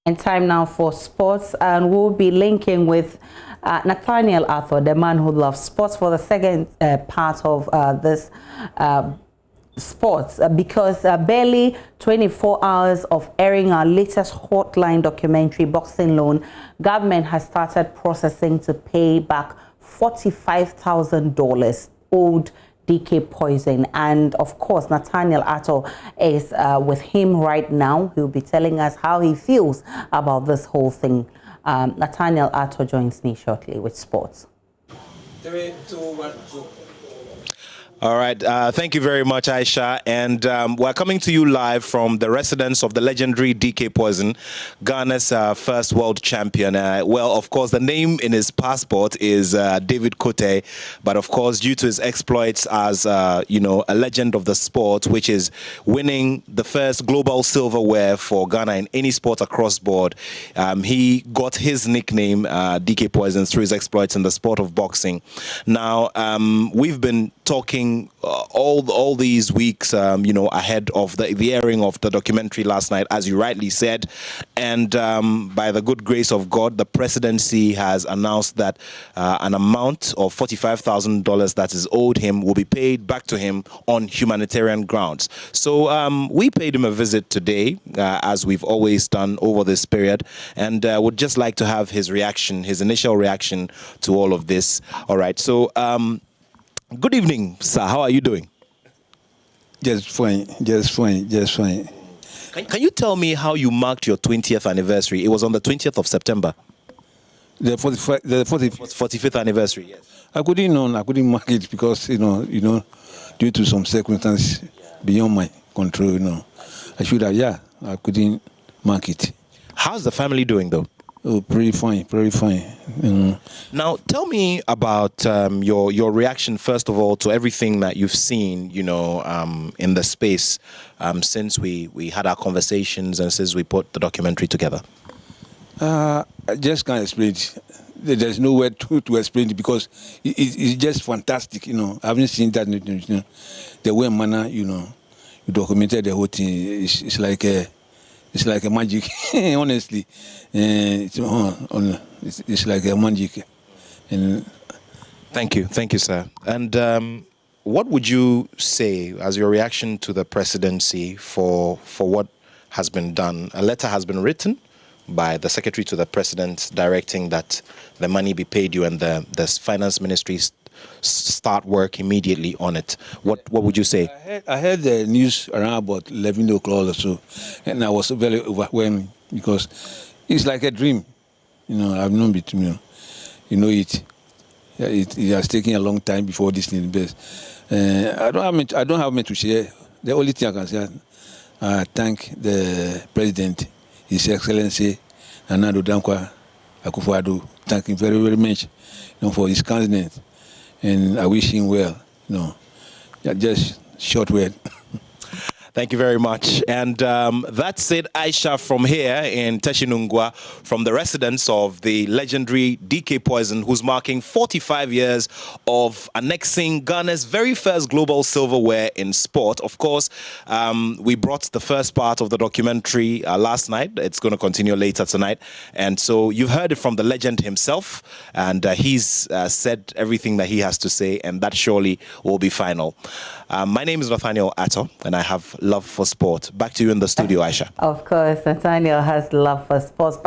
And time now for sports, and we'll be linking with Nathaniel Arthur, the man who loves sports, for the second part of this sports, because barely 24 hours of airing our latest Hotline documentary, Boxing Loan, government has started processing to pay back $45,000 owed DK Poison. And of course, Nathaniel Arthur is with him right now. He'll be telling us how he feels about this whole thing. Nathaniel Arthur joins me shortly with sports. 3, 2, 1, go. All right. Thank you very much, Aisha. And we're coming to you live from the residence of the legendary DK Poison, Ghana's first world champion. Well, of course, the name in his passport is David Kote. But of course, due to his exploits as, a legend of the sport, which is winning the first global silverware for Ghana in any sport across board, he got his nickname, DK Poison, through his exploits in the sport of boxing. Now, we've been talking all these weeks, ahead of the airing of the documentary last night, as you rightly said. And by the good grace of God, the presidency has announced that an amount of $45,000 that is owed him will be paid back to him on humanitarian grounds. So we paid him a visit today, as we've always done over this period, and would just like to have his reaction, his initial reaction to all of this. All right. So good evening, sir. How are you doing? Just fine, just fine, just fine. Can you tell me how you marked your 20th anniversary? It was on the 20th of September. The 45th anniversary, yes. I couldn't mark it because, due to some circumstances beyond my control, I should have, I couldn't mark it. How's the family doing, though? Oh, pretty fine, pretty fine. Now, tell me about your reaction, first of all, to everything that you've seen, in the space since we had our conversations and since we put the documentary together. I just can't explain it. There's no word to explain it because it's just fantastic, I haven't seen that, the way manner, you documented the whole thing. It's like a magic, honestly. It's like a magic. And thank you, sir. And what would you say as your reaction to the presidency for what has been done? A letter has been written by the secretary to the president directing that the money be paid you, and the finance ministry start work immediately on it. What would you say? I heard the news around about 11 o'clock or so, and I was very overwhelmed because it's like a dream. I've known it, it has taken a long time before this thing is. I don't have much to share. The only thing I can say, I thank the president, His Excellency Nana Addo Dankwa Akufo-Addo. Thank him very, very much for his kindness. And I wish him well. Just short word. Thank you very much. And that's it, Aisha, from here in Teshinungwa, from the residence of the legendary DK Poison, who's marking 45 years of annexing Ghana's very first global silverware in sport. Of course, we brought the first part of the documentary last night. It's going to continue later tonight. And so you've heard it from the legend himself, and he's said everything that he has to say, and that surely will be final. My name is Nathaniel Arthur, and I have love for sport. Back to you in the studio, Aisha. Of course, Nathaniel has love for sports.